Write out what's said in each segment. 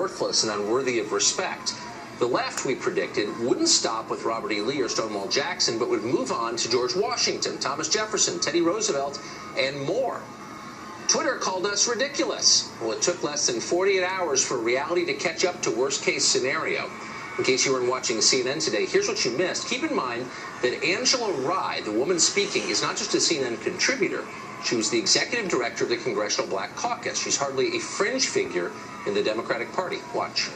worthless and unworthy of respect. The left, we predicted, wouldn't stop with Robert E. Lee or Stonewall Jackson, but would move on to George Washington, Thomas Jefferson, Teddy Roosevelt, and more. Twitter called us ridiculous. Well, it took less than 48 hours for reality to catch up to worst-case scenario. In case you weren't watching CNN today, here's what you missed. Keep in mind that Angela Rye, the woman speaking, is not just a CNN contributor. She was the executive director of the Congressional Black Caucus. She's hardly a fringe figure in the Democratic Party. Watch.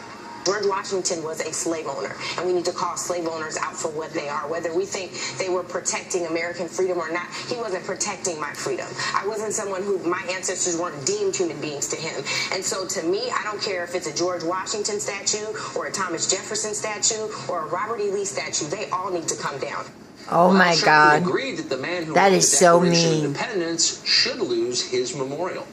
George Washington was a slave owner, and we need to call slave owners out for what they are. Whether we think they were protecting American freedom or not, he wasn't protecting my freedom. I wasn't someone who my ancestors weren't deemed human beings to him. And so to me, I don't care if it's a George Washington statue or a Thomas Jefferson statue or a Robert E. Lee statue. They all need to come down. Oh my God. Agreed that the man who that is so mean. Independence should lose his memorial.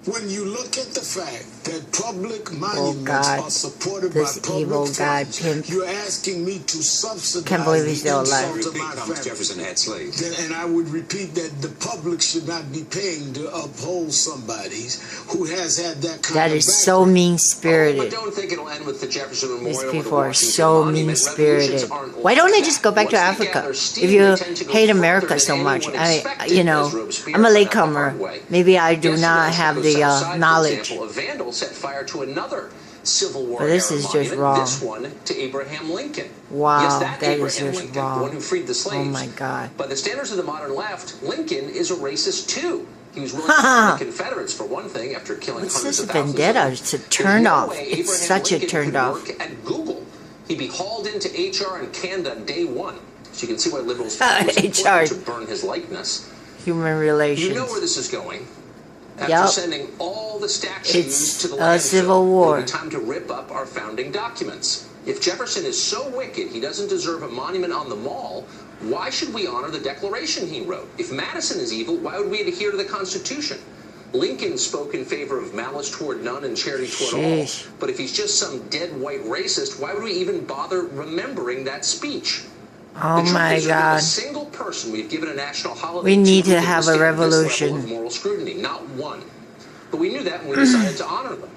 When you look at the fact that public monuments are supported by public funds, you're asking me to subsidize Can't believe he's still alive. Thomas Jefferson had slaves. And I would repeat that the public should not be paying to uphold somebody who has had that kind That of is so mean-spirited. But don't think it'll end with the Jefferson Memorial. These people are so mean-spirited. Why don't they just go back to Africa? If you hate America so much, I'm a latecomer. Maybe I do not have the knowledge. A vandal set fire to another Civil War. But this is just wrong. This one to Abraham Lincoln. Wow, yes, that is Abraham just Lincoln, wrong. the one who freed the slaves. Oh my God. By the standards of the modern left, Lincoln is a racist too. He was willing to kill the Confederates for one thing after killing What's hundreds this of thousands. vendetta? It's a turn off. It's such a turn off. Work at Google. He'd be hauled into HR in Canada on day one. So you can see why liberals found it was important to burn his likeness. Human relations. You know where this is going. After sending all the statues to the landfill, Civil War. It'll be time to rip up our founding documents. If Jefferson is so wicked he doesn't deserve a monument on the Mall, why should we honor the Declaration he wrote? If Madison is evil, why would we adhere to the Constitution? Lincoln spoke in favor of malice toward none and charity toward all. But if he's just some dead white racist, why would we even bother remembering that speech? Oh my God. A single person we've given a national holiday we need to have a revolution. Of moral scrutiny, not one. But we knew that when we decided to honor them.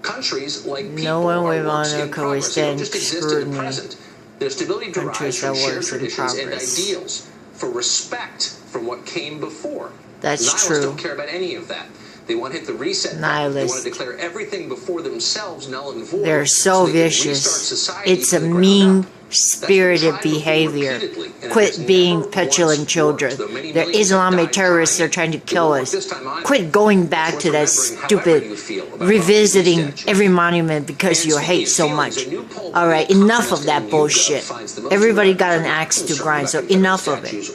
Countries like people no one are will works honor in progress. They don't just exist in the scrutiny. present. Their stability derives from shared traditions and ideals, for respect from what came before. That's Nihilists true. don't care about any of that. They want to hit the reset button. They want to declare everything before themselves null and void. They're so vicious. It's a mean-spirited behavior. Quit being petulant children. They're Islamic terrorists. They're trying to kill us. Quit going back to that stupid, revisiting every monument because you hate so much. All right, enough of that bullshit. Everybody got an axe to grind, so enough of it.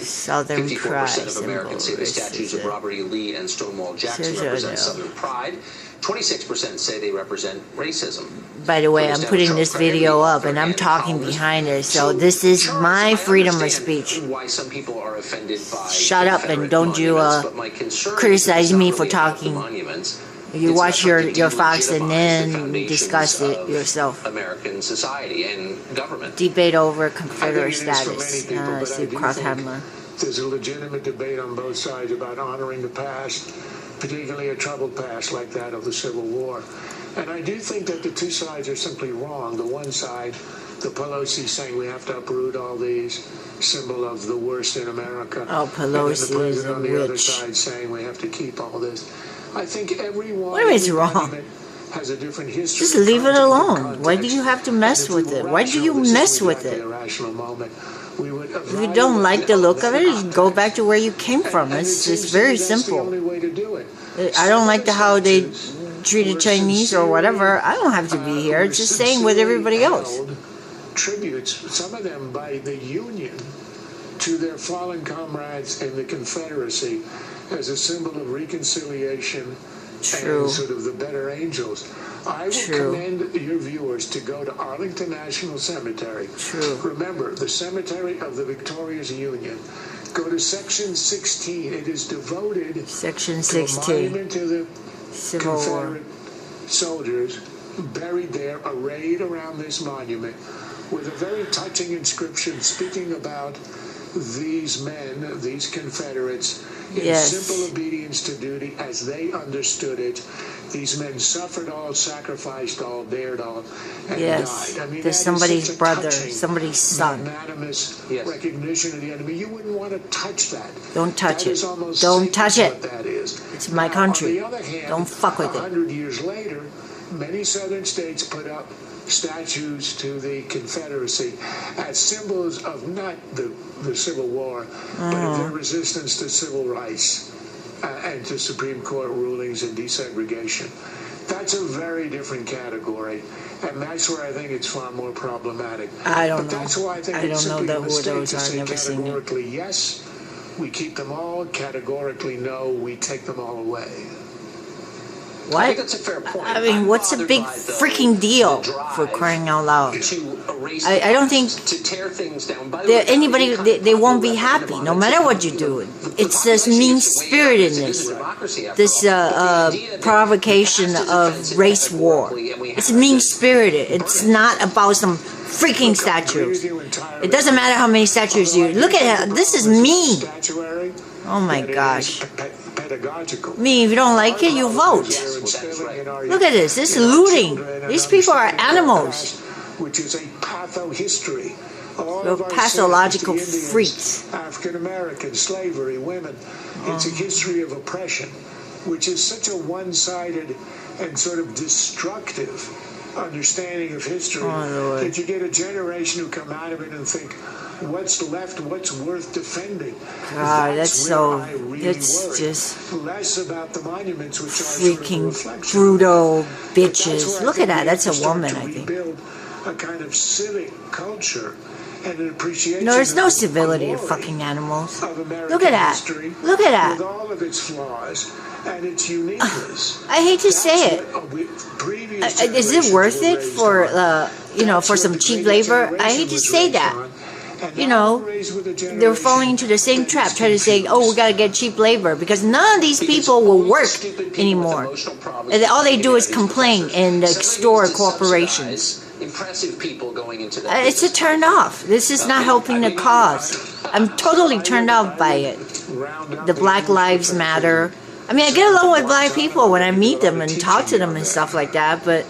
Southern pride. 54% of Americans say the statues of Robert E. Lee and Stonewall Jackson represent Southern pride. 26% say they represent racism. By the way, I'm putting this video up and I'm talking behind it, so this is my freedom of speech. Shut up and don't you criticize me for talking. You watch your Fox and then discuss it yourself. American society and government. Debate over Confederate status. Steve Crosshammer. There's a legitimate debate on both sides about honoring the past, particularly a troubled past like that of the Civil War. And I do think that the two sides are simply wrong. The one side, the Pelosi saying we have to uproot all these, symbol of the worst in America. Oh, Pelosi is a on the other witch. side saying we have to keep all this. I think everyone what is wrong? has a different history. Just leave it alone. Why do you have to mess with it? Why do you mess with it? If you don't like the look of it, you go back to where you came from. It's very simple. I don't like how they treated Chinese or whatever. I don't have to be here. It's just saying with everybody else. Tributes, some of them by the Union, to their fallen comrades in the Confederacy as a symbol of reconciliation and sort of the better angels. I will commend your viewers to go to Arlington National Cemetery. Remember, the cemetery of the Victorious Union. Go to Section 16. It is devoted Section to a 16. monument to the Civil Confederate War. soldiers buried there, arrayed around this monument, with a very touching inscription speaking about these men, these Confederates, in simple obedience to duty as they understood it, These men suffered all, sacrificed all, dared all, and yes. died. I mean, there's somebody's brother, somebody's son. Magnanimous recognition of the enemy. You wouldn't want to touch that. Don't touch that it. Don't touch it. That is. It's my country. On the other hand, don't fuck with it. 100 years later, many southern states put up statues to the Confederacy as symbols of not the Civil War, but of their resistance to civil rights and to Supreme Court rulings and desegregation. That's a very different category, and that's where I think it's far more problematic. I don't know. That's why I think it's simply a mistake to say categorically yes, we keep them all, categorically no, we take them all away. What? I think that's a fair point. I mean, what's a big freaking deal for crying out loud? I don't think anybody, they won't be happy no matter what you do. It's this mean-spiritedness, this provocation of race war. It's mean-spirited. It's not about some freaking statues. It doesn't matter how many statues you look at. This is mean. Oh my gosh. Me, if you don't like it, you vote. Look at this. This is looting. These people are animals. Which is a patho-history. They're pathological freaks. African American, slavery, women. It's a history of oppression, which is such a one-sided and sort of destructive understanding of history that you get a generation who come out of it and think, what's left, what's worth defending? God, that's so, it's just less about the monuments, which freaking brutal bitches. Look at that, that's a woman, I think. A kind of civic culture and an appreciation. No, there's no civility to fucking animals. Look at that. Look at that. With all of its flaws and its uniqueness. I hate to say it. Is it worth it for for some cheap labor? I hate to say that. You know, they're falling into the same trap, trying to say, oh, we got to get cheap labor, because none of these people will work anymore. And all they do is complain and extort corporations. Impressive people going into that. It's a turn off. This is not helping the cause. I'm totally turned off by it. The Black Lives Matter. I mean, I get along with black people when I meet them and talk to them and stuff like that, but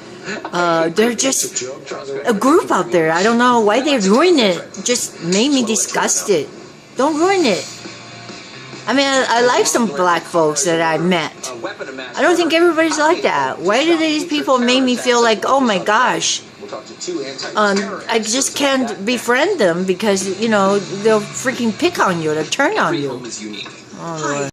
they're just a group out there. I don't know why they ruined it. It just made me disgusted. Don't ruin it. I mean, I like some black folks that I met. I don't think everybody's like that. Why do these people make me feel like, oh my gosh, I just can't befriend them because, they'll freaking pick on you, they'll turn on you. Oh, Lord.